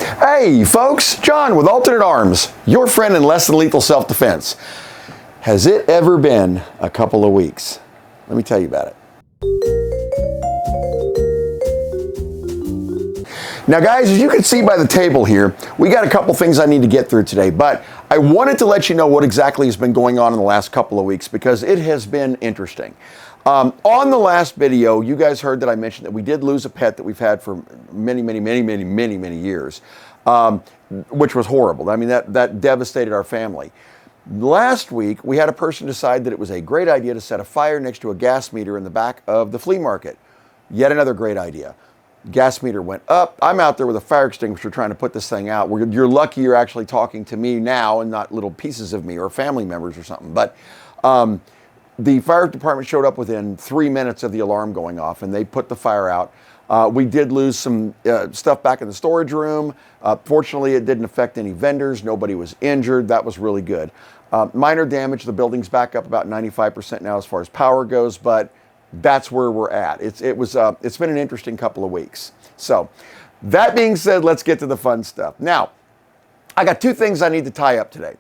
Hey folks, John with Alternate Arms, your friend in less than lethal self-defense. Has it ever been a couple of weeks? Let me tell you about it. Now guys, as you can see by the table here, we got a couple things I need to get through today, but I wanted to let you know what exactly has been going on in the last couple of weeks because it has been interesting. On the last video, you guys heard that I mentioned that we did lose a pet that we've had for many years, which was horrible. I mean, that devastated our family. Last week, we had a person decide that it was a great idea to set a fire next to a gas meter in the back of the flea market. Yet another great idea. Gas meter went up. I'm out there with a fire extinguisher trying to put this thing out. You're lucky you're actually talking to me now and not little pieces of me or family members or something. But the fire department showed up within 3 minutes of the alarm going off, and they put the fire out. We did lose some stuff back in the storage room. Fortunately, it didn't affect any vendors. Nobody was injured. That was really good. Minor damage. The building's back up about 95% now as far as power goes, but that's where we're at. It's been an interesting couple of weeks. So that being said, let's get to the fun stuff. Now, I got two things I need to tie up today.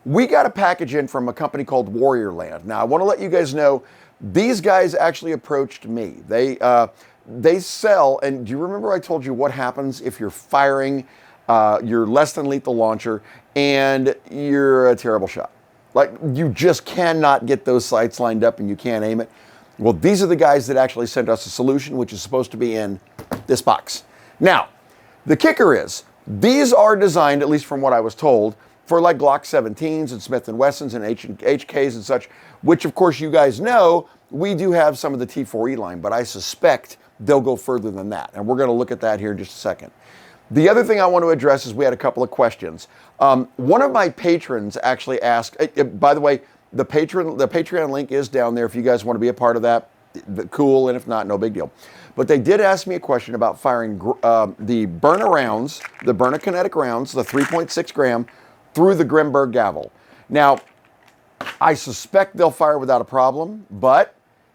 We got a package in from a company called Warriorland. Now, I want to let you guys know, these guys actually approached me. They sell, and do you remember I told you what happens if you're firing your less than lethal launcher and you're a terrible shot? Like, you just cannot get those sights lined up and you can't aim it. Well, these are the guys that actually sent us a solution, which is supposed to be in this box. Now, the kicker is, these are designed, at least from what I was told, for like Glock 17s and Smith & Wessons and HKs and such, which of course you guys know, we do have some of the T4E line, but I suspect they'll go further than that. And we're going to look at that here in just a second. The other thing I want to address is we had a couple of questions. One of my patrons actually asked, by the way, the Patreon link is down there if you guys want to be a part of that. Cool, and if not, no big deal. But they did ask me a question about firing the Byrna rounds, the Byrna kinetic rounds, the 3.6 gram, through the Grimburg Gavle. Now, I suspect they'll fire without a problem, but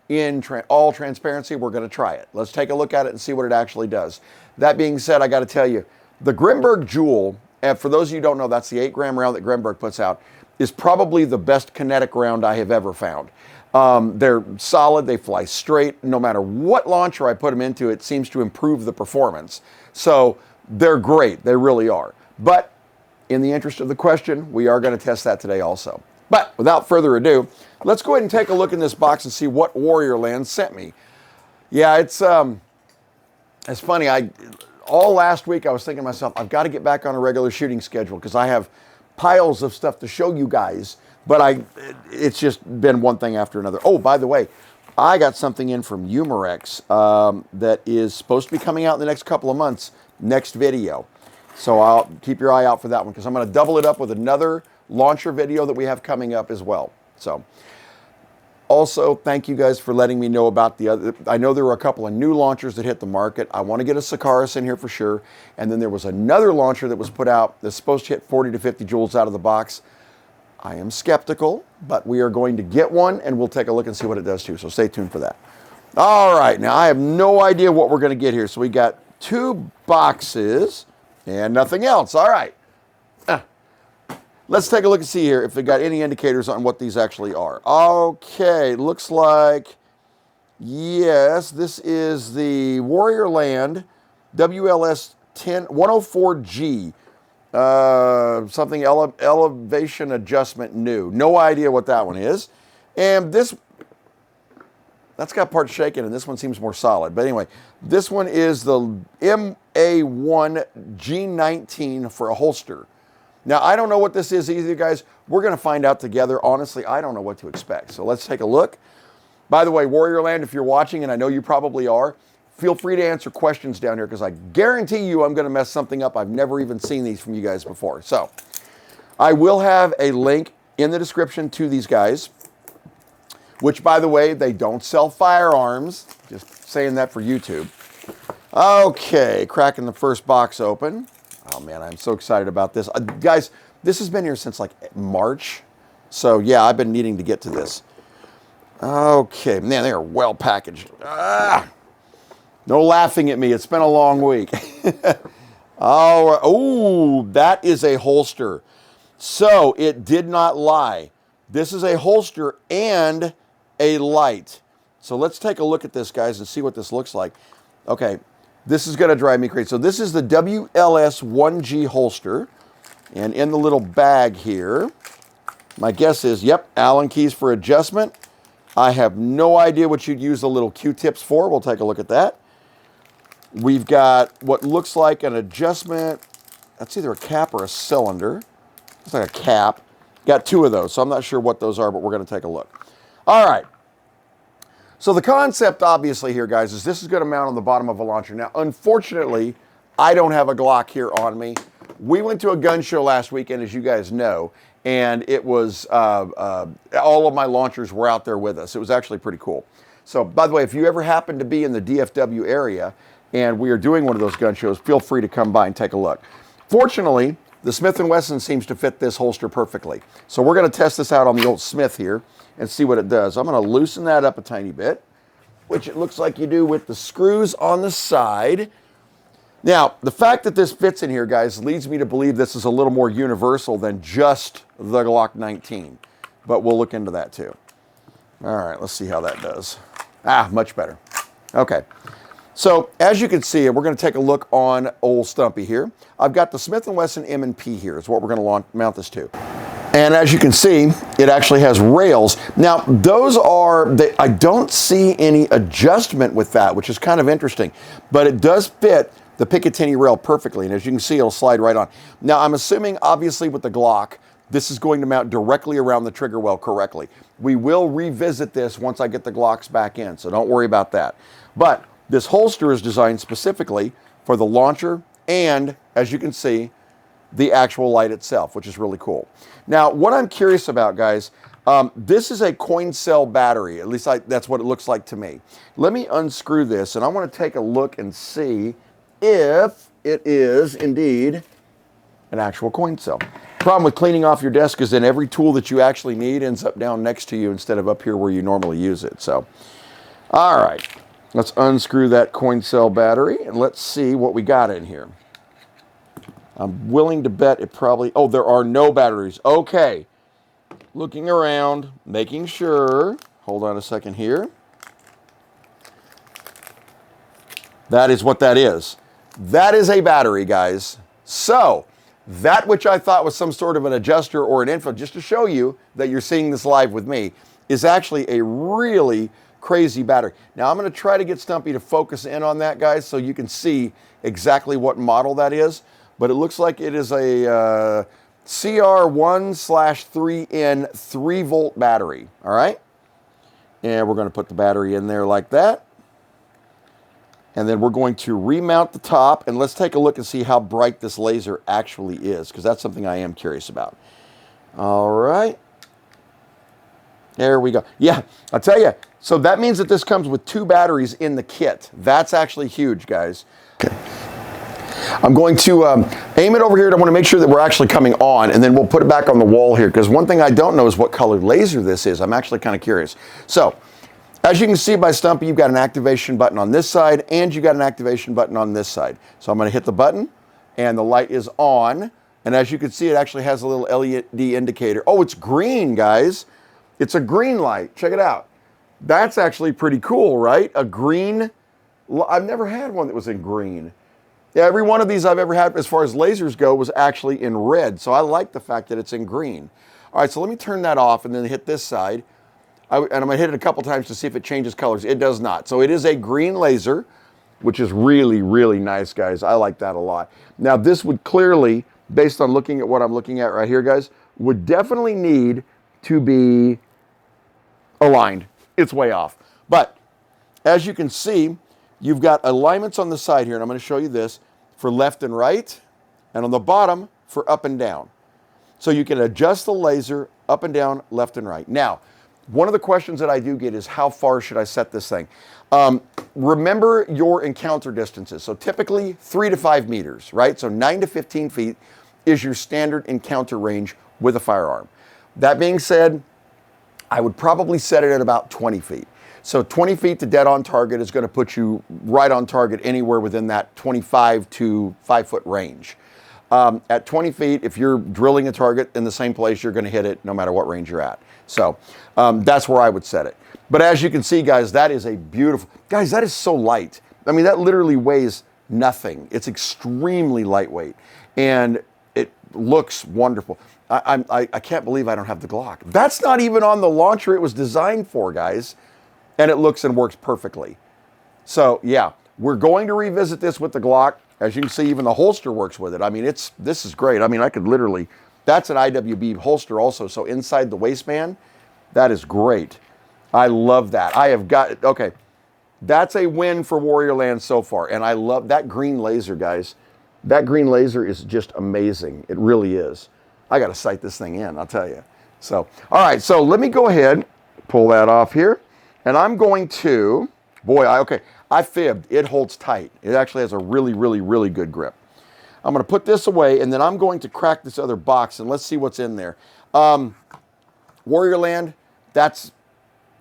in all transparency, we're going to try it. Let's take a look at it and see what it actually does. That being said, I got to tell you, the Grimburg Jewel, and for those of you who don't know, that's the 8-gram round that Grimburg puts out, is probably the best kinetic round I have ever found. They're solid, they fly straight. No matter what launcher I put them into, it seems to improve the performance. So they're great, they really are. But in the interest of the question, we are going to test that today also. But without further ado, let's go ahead and take a look in this box and see what Warriorland sent me. Yeah, it's funny. All last week I was thinking to myself, I've got to get back on a regular shooting schedule because I have piles of stuff to show you guys, but it's just been one thing after another. Oh, by the way, I got something in from Umarex that is supposed to be coming out in the next couple of months, next video. So I'll keep your eye out for that one because I'm going to double it up with another launcher video that we have coming up as well. So also, thank you guys for letting me know about the other. I know there were a couple of new launchers that hit the market. I want to get a Sakaris in here for sure. And then there was another launcher that was put out that's supposed to hit 40 to 50 joules out of the box. I am skeptical, but we are going to get one and we'll take a look and see what it does too. So stay tuned for that. All right, now I have no idea what we're going to get here. So we got 2 boxes and nothing else. All right. Let's take a look and see here if they got any indicators on what these actually are. Okay, looks like, yes, this is the Warriorland WLS 104G. Something elevation adjustment new. No idea what that one is. And that's got parts shaken, and this one seems more solid. But anyway, this one is the MA1 G19 for a holster. Now, I don't know what this is either, guys. We're going to find out together. Honestly, I don't know what to expect. So let's take a look. By the way, Warriorland, if you're watching, and I know you probably are, feel free to answer questions down here because I guarantee you I'm going to mess something up. I've never even seen these from you guys before. So I will have a link in the description to these guys, which, by the way, they don't sell firearms. Just saying that for YouTube. Okay, cracking the first box open. Oh man, I'm so excited about this. Guys, this has been here since like March. So yeah, I've been needing to get to this. Okay, man, they are well packaged. No laughing at me, it's been a long week. All right. Oh, that is a holster. So it did not lie. This is a holster and a light. So let's take a look at this, guys, and see what this looks like. Okay, this is going to drive me crazy. So this is the WLS-1G holster. And in the little bag here, my guess is, yep, Allen keys for adjustment. I have no idea what you'd use the little Q-tips for. We'll take a look at that. We've got what looks like an adjustment. That's either a cap or a cylinder. It's like a cap. Got two of those, so I'm not sure what those are, but we're going to take a look. All right. So the concept, obviously, here, guys, is this is going to mount on the bottom of a launcher. Now, unfortunately, I don't have a Glock here on me. We went to a gun show last weekend, as you guys know, and it was all of my launchers were out there with us. It was actually pretty cool. So, by the way, if you ever happen to be in the DFW area and we are doing one of those gun shows, feel free to come by and take a look. Fortunately, the Smith & Wesson seems to fit this holster perfectly. So we're going to test this out on the old Smith here and see what it does. I'm going to loosen that up a tiny bit, which it looks like you do with the screws on the side. Now, the fact that this fits in here, guys, leads me to believe this is a little more universal than just the Glock 19. But we'll look into that too. All right, let's see how that does. Ah, much better. Okay. So, as you can see, we're going to take a look on old Stumpy here. I've got the Smith & Wesson M&P here is what we're going to mount this to. And as you can see, it actually has rails. Now, those are, I don't see any adjustment with that, which is kind of interesting. But it does fit the Picatinny rail perfectly. And as you can see, it'll slide right on. Now, I'm assuming, obviously, with the Glock, this is going to mount directly around the trigger well correctly. We will revisit this once I get the Glocks back in, so don't worry about that. But this holster is designed specifically for the launcher and, as you can see, the actual light itself, which is really cool. Now, what I'm curious about, guys, this is a coin cell battery. At least that's what it looks like to me. Let me unscrew this, and I want to take a look and see if it is indeed an actual coin cell. Problem with cleaning off your desk is then every tool that you actually need ends up down next to you instead of up here where you normally use it. So, all right. Let's unscrew that coin cell battery and let's see what we got in here. I'm willing to bet it probably, oh, there are no batteries. Okay. Looking around, making sure. Hold on a second here. That is what that is. That is a battery, guys. So, that which I thought was some sort of an adjuster or an info, just to show you that you're seeing this live with me, is actually a really crazy battery. Now, I'm going to try to get Stumpy to focus in on that, guys, so you can see exactly what model that is. But it looks like it is a CR1/3N 3-volt battery, all right? And we're going to put the battery in there like that. And then we're going to remount the top, and let's take a look and see how bright this laser actually is, because that's something I am curious about. All right. There we go. Yeah, I'll tell you. So that means that this comes with 2 batteries in the kit. That's actually huge, guys. Okay. I'm going to aim it over here, and I want to make sure that we're actually coming on, and then we'll put it back on the wall here, because one thing I don't know is what colored laser this is. I'm actually kind of curious. So, as you can see by Stumpy, you've got an activation button on this side, and you've got an activation button on this side. So I'm going to hit the button, and the light is on. And as you can see, it actually has a little LED indicator. Oh, it's green, guys. It's a green light. Check it out. That's actually pretty cool, right? A green. I've never had one that was in green. Every one of these I've ever had, as far as lasers go, was actually in red. So I like the fact that it's in green. All right, so let me turn that off and then hit this side. And I'm going to hit it a couple times to see if it changes colors. It does not. So it is a green laser, which is really, really nice, guys. I like that a lot. Now, this would clearly, based on looking at what I'm looking at right here, guys, would definitely need to be aligned. It's way off. But as you can see, you've got alignments on the side here, and I'm going to show you this, for left and right, and on the bottom for up and down. So you can adjust the laser up and down, left and right. Now, one of the questions that I do get is how far should I set this thing? Remember your encounter distances. So typically 3 to 5 meters, right? So 9 to 15 feet is your standard encounter range with a firearm. That being said, I would probably set it at about 20 feet. So 20 feet to dead on target is going to put you right on target anywhere within that 25 to 5 foot range. At 20 feet, if you're drilling a target in the same place, you're going to hit it no matter what range you're at. So that's where I would set it. But as you can see, guys, that is a beautiful, guys, that is so light. I mean, that literally weighs nothing. It's extremely lightweight and it looks wonderful. I can't believe I don't have the Glock. That's not even on the launcher it was designed for, guys. And it looks and works perfectly. So yeah, we're going to revisit this with the Glock. As you can see, even the holster works with it. I mean, this is great. I mean, I could literally, that's an IWB holster also. So inside the waistband, that is great. I love that. I have got, okay, that's a win for Warriorland so far. And I love that green laser, guys. That green laser is just amazing. It really is. I got to sight this thing in, I'll tell you. So, all right, so let me go ahead, pull that off here. And I'm going to, boy, I fibbed. It holds tight. It actually has a really, really, really good grip. I'm going to put this away, and then I'm going to crack this other box, and let's see what's in there. Warriorland, that's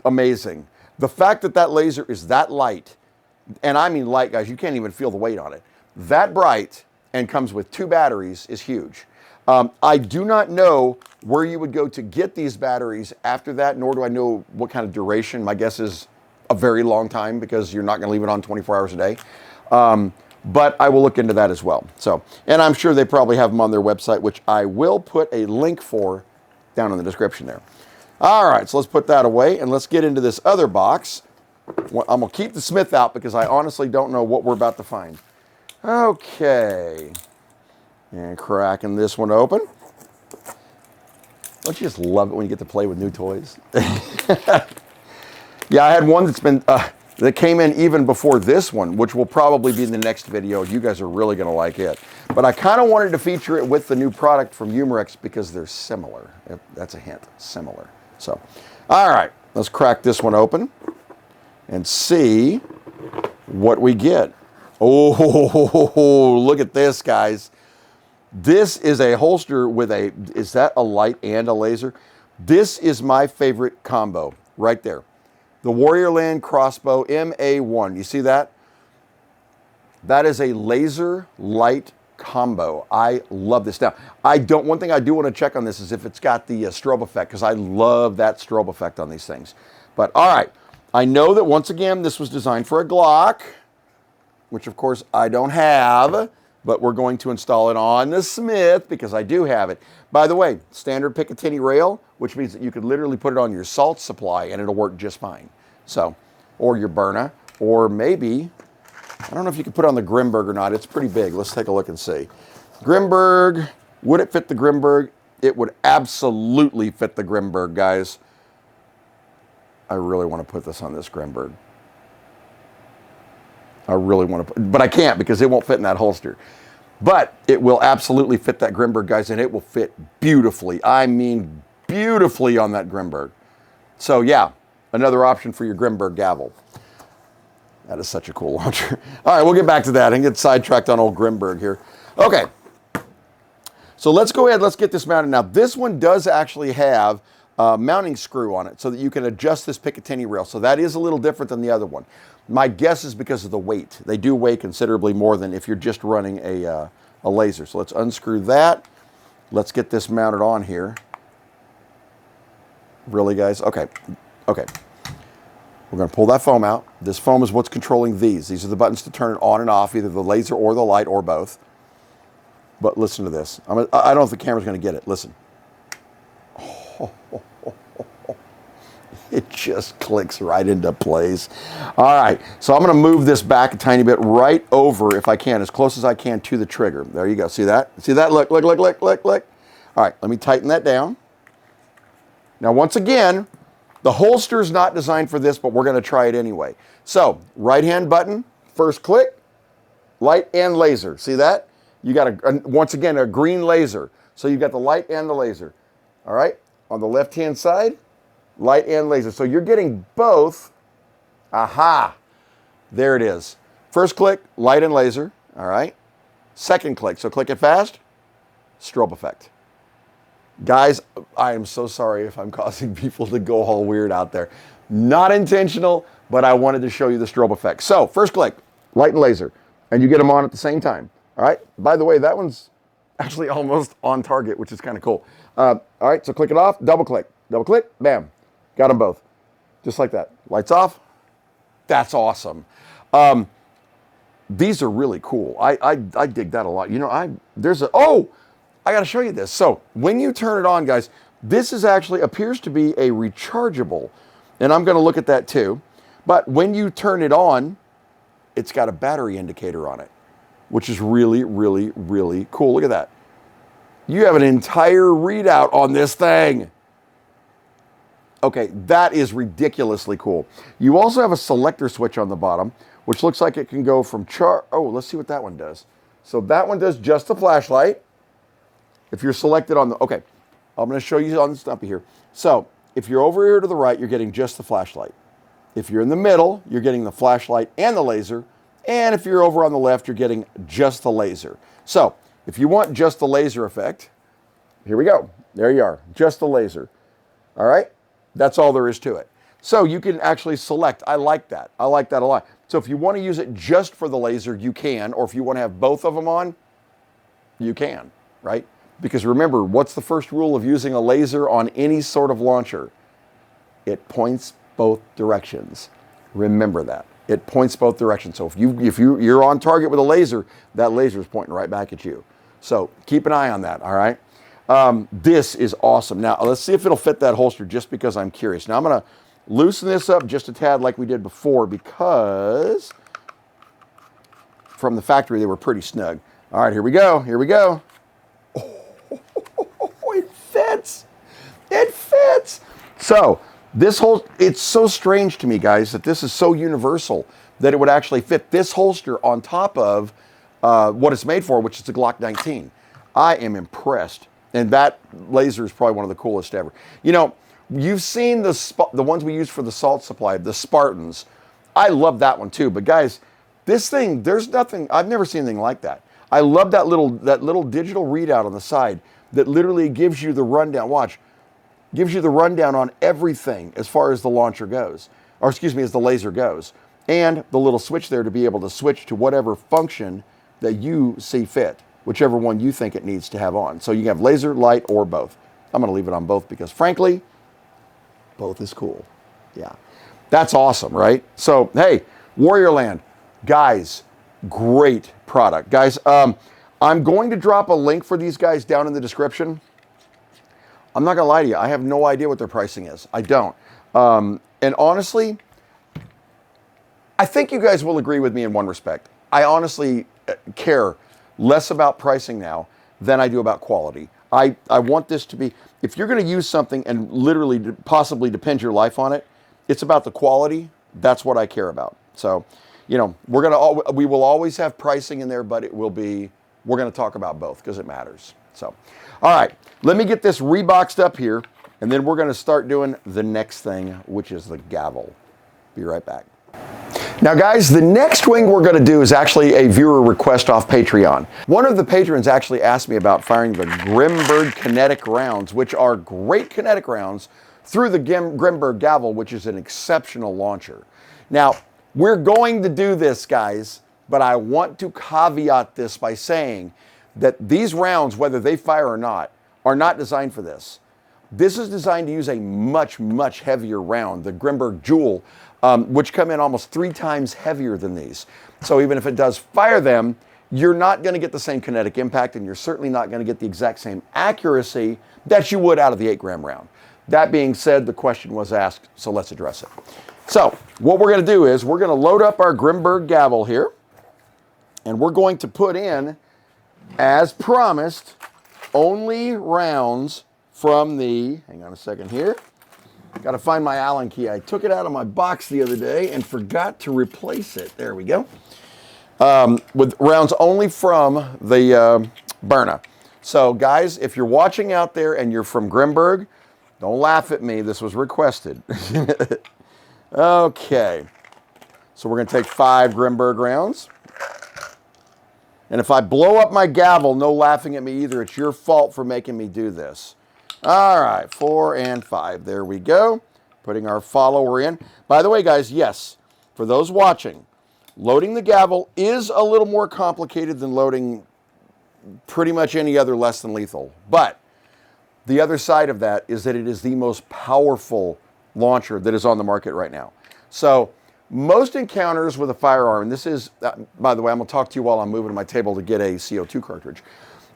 amazing. The fact that that laser is that light, and I mean light, guys, you can't even feel the weight on it. That bright and comes with 2 batteries is huge. I do not know where you would go to get these batteries after that, nor do I know what kind of duration. My guess is a very long time because you're not going to leave it on 24 hours a day. But I will look into that as well. So, and I'm sure they probably have them on their website, which I will put a link for down in the description there. All right, so let's put that away and let's get into this other box. I'm going to keep the Smith out because I honestly don't know what we're about to find. Okay. And cracking this one open. Don't you just love it when you get to play with new toys? Yeah, I had one that's been, that came in even before this one, which will probably be in the next video. You guys are really going to like it. But I kind of wanted to feature it with the new product from Umarex because they're similar. That's a hint, similar. So, all right, let's crack this one open and see what we get. Oh, look at this, guys. This is a holster with a, is that a light and a laser? This is my favorite combo right there. The Warriorland crossbow MA1. You see that? That is a laser light combo. I love this. Now, one thing I do want to check on this is if it's got the strobe effect, because I love that strobe effect on these things. But all right, I know that once again, this was designed for a Glock, which of course I don't have, but we're going to install it on the Smith because I do have it. By the way, standard Picatinny rail, which means that you could literally put it on your salt supply and it'll work just fine. So, or your Byrna, or maybe, I don't know if you could put it on the Grimburg or not. It's pretty big. Let's take a look and see. Grimburg, would it fit the Grimburg? It would absolutely fit the Grimburg, guys. I really want to put this on this Grimburg. I really want to, but I can't because it won't fit in that holster. But it will absolutely fit that Grimburg, guys, and it will fit beautifully. I mean, beautifully on that Grimburg. So yeah, another option for your Grimburg Gavle. That is such a cool launcher. All right, we'll get back to that and get sidetracked on old Grimburg here. Okay, so let's go ahead, let's get this mounted. Now, this one does actually have a mounting screw on it so that you can adjust this Picatinny rail. So that is a little different than the other one. My guess is because of the weight. They do weigh considerably more than if you're just running a laser. So let's unscrew that. Let's get this mounted on here. Really, guys? Okay. Okay. We're going to pull that foam out. This foam is what's controlling these. These are the buttons to turn it on and off, either the laser or the light or both. But listen to this. I don't know if the camera's going to get it. Listen. It just clicks right into place. All right, so I'm going to move this back a tiny bit right over, if I can, as close as I can to the trigger. There you go. See that? See that? Look, look, look, look, look, look. All right, let me tighten that down. Now, once again, the holster is not designed for this, but we're going to try it anyway. So, right-hand button, first click, light and laser. See that? You got, once again, a green laser. So you've got the light and the laser. All right, on the left-hand side, light and laser. So you're getting both. Aha. There it is. First click, light and laser. All right. Second click. So click it fast. Strobe effect. Guys, I am so sorry if I'm causing people to go all weird out there. Not intentional, but I wanted to show you the strobe effect. So first click, light and laser, and you get them on at the same time. All right. By the way, that one's actually almost on target, which is kind of cool. All right. So click it off, double click, bam. Got them both. Just like that. Lights off. That's awesome. These are really cool. I dig that a lot. You know, I got to show you this. So when you turn it on, guys, this is actually appears to be a rechargeable, and I'm going to look at that too. But when you turn it on, it's got a battery indicator on it, which is really, really, really cool. Look at that. You have an entire readout on this thing. Okay, that is ridiculously cool. You also have a selector switch on the bottom, which looks like it can go from let's see what that one does. So that one does just the flashlight. If you're selected on okay, I'm going to show you on the stumpy here. So if you're over here to the right, you're getting just the flashlight. If you're in the middle, you're getting the flashlight and the laser. And if you're over on the left, you're getting just the laser. So if you want just the laser effect, here we go. There you are, just the laser. All right, that's all there is to it. So you can actually select. I like that. I like that a lot. So if you want to use it just for the laser, you can. Or if you want to have both of them on, you can, right? Because remember, what's the first rule of using a laser on any sort of launcher? It points both directions. Remember that. It points both directions. So if you're on target with a laser, that laser is pointing right back at you. So keep an eye on that, all right? This is awesome. Now, let's see if it'll fit that holster just because I'm curious. Now, I'm going to loosen this up just a tad like we did before because from the factory, they were pretty snug. All right, here we go. Here we go. Oh, it fits. It fits. So this it's so strange to me, guys, that this is so universal that it would actually fit this holster on top of what it's made for, which is the Glock 19. I am impressed. And that laser is probably one of the coolest ever. You know, you've seen the ones we use for the salt supply, the Spartans. I love that one too. But guys, this thing, there's nothing, I've never seen anything like that. I love that little digital readout on the side that literally gives you the rundown. Watch. Gives you the rundown on everything as far as the launcher goes. Or excuse me, as the laser goes. And the little switch there to be able to switch to whatever function that you see fit. Whichever one you think it needs to have on. So you can have laser, light, or both. I'm going to leave it on both because frankly, both is cool. Yeah. That's awesome, right? So, hey, Warriorland, guys, great product. Guys, I'm going to drop a link for these guys down in the description. I'm not going to lie to you. I have no idea what their pricing is. I don't. And honestly, I think you guys will agree with me in one respect. I honestly care less about pricing now than I do about quality. I want this to be, if you're going to use something and literally possibly depend your life on it, it's about the quality. That's what I care about. So, you know, we will always have pricing in there, but we're going to talk about both because it matters. So, all right, let me get this reboxed up here, and then we're going to start doing the next thing, which is the gavel. Be right back. Now, guys, the next thing we're going to do is actually a viewer request off Patreon. One of the patrons actually asked me about firing the Grimburg kinetic rounds, which are great kinetic rounds, through the Grimburg Gavle, which is an exceptional launcher. Now, we're going to do this, guys, but I want to caveat this by saying that these rounds, whether they fire or not, are not designed for this. This is designed to use a much, much heavier round, the Grimburg Jewel, which come in almost 3 times heavier than these. So even if it does fire them, you're not going to get the same kinetic impact, and you're certainly not going to get the exact same accuracy that you would out of the 8-gram round. That being said, the question was asked, so let's address it. So what we're going to do is we're going to load up our Grimburg Gavle here, and we're going to put in, as promised, only rounds from the, hang on a second here, got to find my Allen key. I took it out of my box the other day and forgot to replace it. There we go. With rounds only from the Byrna. So guys, if you're watching out there and you're from Grimburg, don't laugh at me. This was requested. Okay. So we're going to take 5 Grimburg rounds. And if I blow up my gavel, no laughing at me either. It's your fault for making me do this. All right, 4 and 5. There we go. Putting our follower in. By the way, guys, yes, for those watching, loading the Gavle is a little more complicated than loading pretty much any other less than lethal. But the other side of that is that it is the most powerful launcher that is on the market right now. So most encounters with a firearm, and this is, by the way, I'm going to talk to you while I'm moving to my table to get a CO2 cartridge.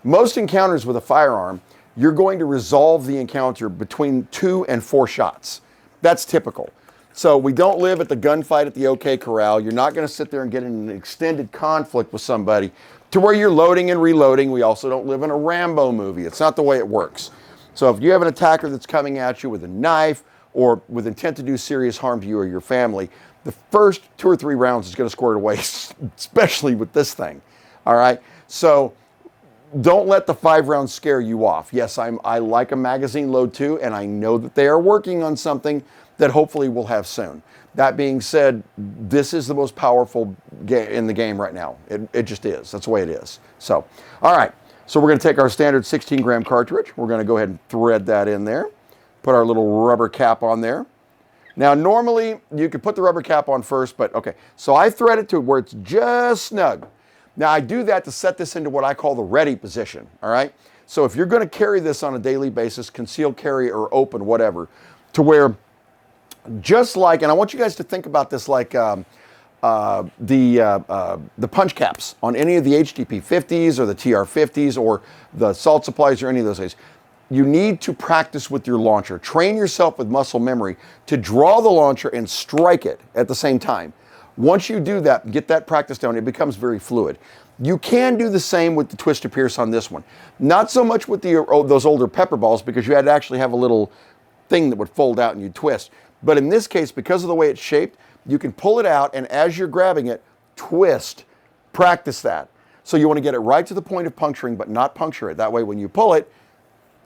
Most encounters with a firearm, you're going to resolve the encounter between 2 and 4 shots. That's typical. So we don't live at the gunfight at the OK Corral. You're not going to sit there and get in an extended conflict with somebody to where you're loading and reloading. We also don't live in a Rambo movie. It's not the way it works. So if you have an attacker that's coming at you with a knife or with intent to do serious harm to you or your family, the first 2 or 3 rounds is going to score it away, especially with this thing. All right? So don't let the 5 rounds scare you off. Yes, I like a magazine load too, and I know that they are working on something that hopefully we'll have soon. That being said, this is the most powerful in the game right now. It just is. That's the way it is. So, all right. So we're going to take our standard 16-gram cartridge. We're going to go ahead and thread that in there. Put our little rubber cap on there. Now, normally, you could put the rubber cap on first, but okay. So I thread it to where it's just snug. Now, I do that to set this into what I call the ready position, all right? So if you're going to carry this on a daily basis, concealed carry or open, whatever, to where just like, and I want you guys to think about this like the punch caps on any of the HDP 50s or the TR 50s or the salt supplies or any of those things. You need to practice with your launcher. Train yourself with muscle memory to draw the launcher and strike it at the same time. Once you do that, get that practice down, it becomes very fluid. You can do the same with the twist to pierce on this one. Not so much with those older pepper balls because you had to actually have a little thing that would fold out and you'd twist. But in this case, because of the way it's shaped, you can pull it out and as you're grabbing it, twist. Practice that. So you want to get it right to the point of puncturing, but not puncture it. That way when you pull it,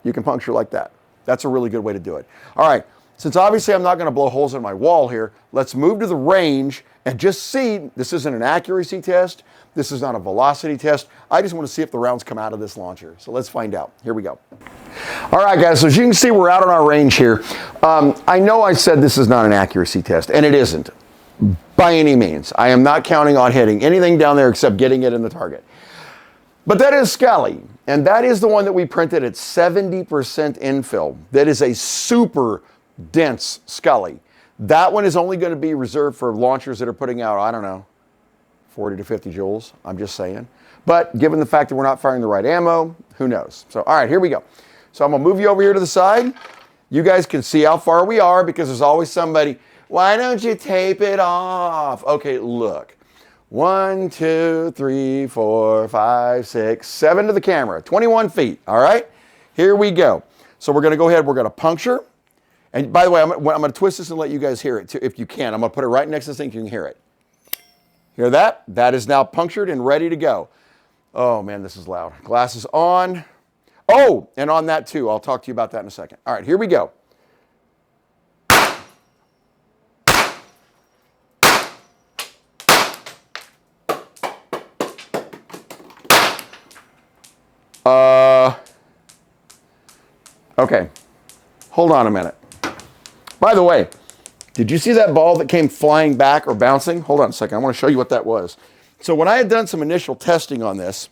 you can puncture like that. That's a really good way to do it. All right, since obviously I'm not going to blow holes in my wall here, let's move to the range and just see. This isn't an accuracy test. This is not a velocity test. I just want to see if the rounds come out of this launcher. So let's find out. Here we go. All right, guys, so as you can see, we're out on our range here. I know I said this is not an accuracy test, and it isn't by any means. I am not counting on hitting anything down there except getting it in the target. But that is Scully, and that is the one that we printed at 70% infill. That is a super dense Scully. That one is only going to be reserved for launchers that are putting out, I don't know, 40 to 50 joules. I'm just saying. But given the fact that we're not firing the right ammo, who knows? So, all right, here we go. So I'm going to move you over here to the side. You guys can see how far we are because there's always somebody, why don't you tape it off? Okay, look. 1, 2, 3, 4, 5, 6, 7 to the camera, 21 feet, all right? Here we go. So we're gonna go ahead, we're gonna puncture. And by the way, I'm gonna twist this and let you guys hear it too, if you can. I'm gonna put it right next to this thing so you can hear it. Hear that? That is now punctured and ready to go. Oh man, this is loud. Glasses on. Oh, and on that too. I'll talk to you about that in a second. All right, here we go. Okay, hold on a minute. By the way, did you see that ball that came flying back or bouncing? Hold on a second, I want to show you what that was. So when I had done some initial testing on this,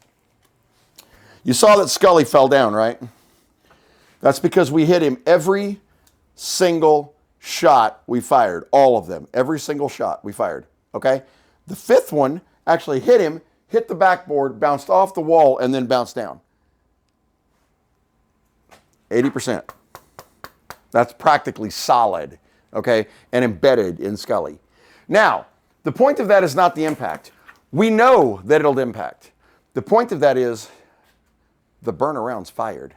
you saw that Scully fell down, right? That's because we hit him every single shot we fired, all of them, every single shot we fired, okay? The 5th one actually hit him, hit the backboard, bounced off the wall, and then bounced down. 80%. That's practically solid, okay, and embedded in Scully. Now, the point of that is not the impact. We know that it'll impact. The point of that is the Byrna rounds fired.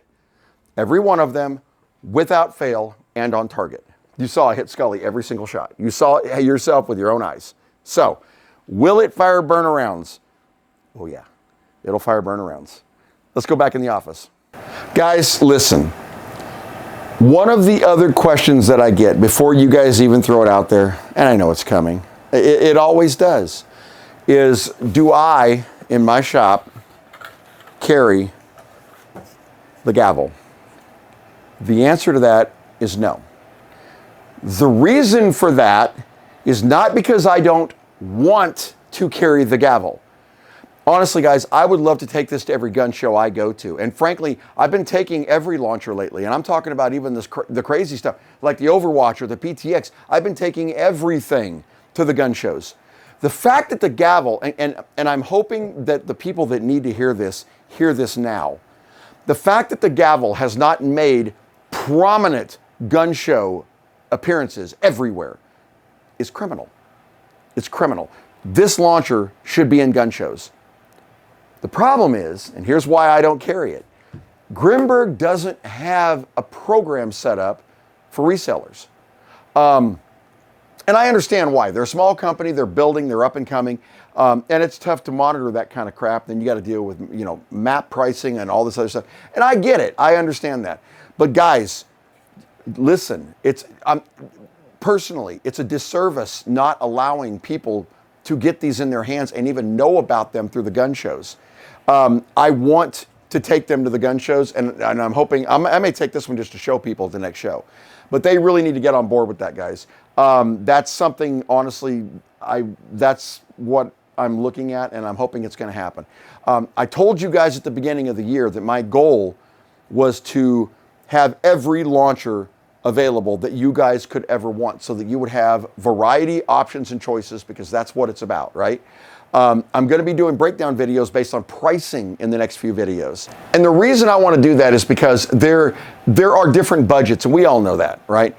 Every one of them, without fail, and on target. You saw it hit Scully every single shot. You saw it yourself with your own eyes. So, will it fire Byrna rounds? Oh yeah, it'll fire Byrna rounds. Let's go back in the office. Guys, listen. One of the other questions that I get before you guys even throw it out there, and I know it's coming, it always does, is do I, in my shop, carry the Gavle? The answer to that is no. The reason for that is not because I don't want to carry the Gavle. Honestly, guys, I would love to take this to every gun show I go to. And frankly, I've been taking every launcher lately. And I'm talking about even the crazy stuff, like the Overwatch or the PTX. I've been taking everything to the gun shows. The fact that the Gavle, and I'm hoping that the people that need to hear this now. The fact that the Gavle has not made prominent gun show appearances everywhere is criminal. It's criminal. This launcher should be in gun shows. The problem is, and here's why I don't carry it, Grimburg doesn't have a program set up for resellers. And I understand why. They're a small company, they're building, they're up and coming, and it's tough to monitor that kind of crap. Then you got to deal with, map pricing and all this other stuff. And I get it, I understand that. But guys, listen, personally, it's a disservice not allowing people to get these in their hands and even know about them through the gun shows. I want to take them to the gun shows, and I'm hoping, I may take this one just to show people at the next show. But they really need to get on board with that, guys. That's something, honestly, that's what I'm looking at, and I'm hoping it's going to happen. I told you guys at the beginning of the year that my goal was to have every launcher available that you guys could ever want, so that you would have variety, options, and choices, because that's what it's about, right? I'm going to be doing breakdown videos based on pricing in the next few videos. And the reason I want to do that is because there are different budgets, and we all know that, right?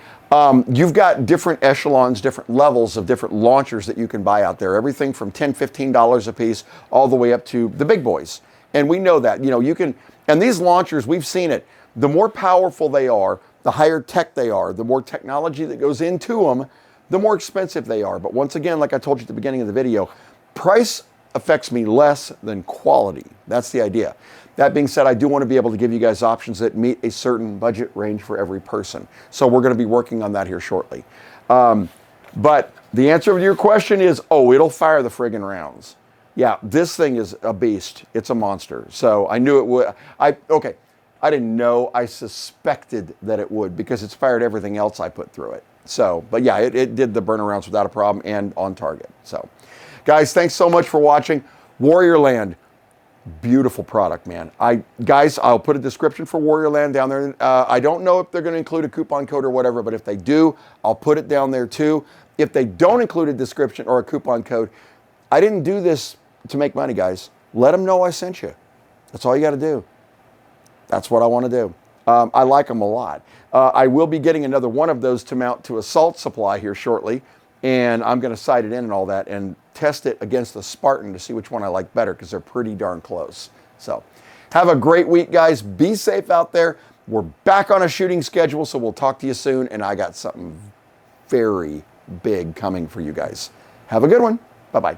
You've got different echelons, different levels of different launchers that you can buy out there. Everything from $10, $15 a piece, all the way up to the big boys. And we know that, you can, and these launchers, we've seen it. The more powerful they are, the higher tech they are, the more technology that goes into them, the more expensive they are. But once again, like I told you at the beginning of the video, price affects me less than quality. That's the idea. That being said, I do want to be able to give you guys options that meet a certain budget range for every person. So we're going to be working on that here shortly. But the answer to your question is, it'll fire the friggin' rounds. Yeah, this thing is a beast. It's a monster. So I knew it would. I didn't know. I suspected that it would, because it's fired everything else I put through it. So, but yeah, it did the burner rounds without a problem and on target. So, guys, thanks so much for watching. Warriorland, beautiful product, man. Guys, I'll put a description for Warriorland down there. I don't know if they're going to include a coupon code or whatever, but if they do, I'll put it down there too. If they don't include a description or a coupon code, I didn't do this to make money, guys. Let them know I sent you. That's all you got to do. That's what I want to do. I like them a lot. I will be getting another one of those to mount to a salt supply here shortly, and I'm going to sight it in and all that and test it against the Spartan to see which one I like better, because they're pretty darn close. So have a great week, guys. Be safe out there. We're back on a shooting schedule, so we'll talk to you soon, and I got something very big coming for you guys. Have a good one. Bye-bye.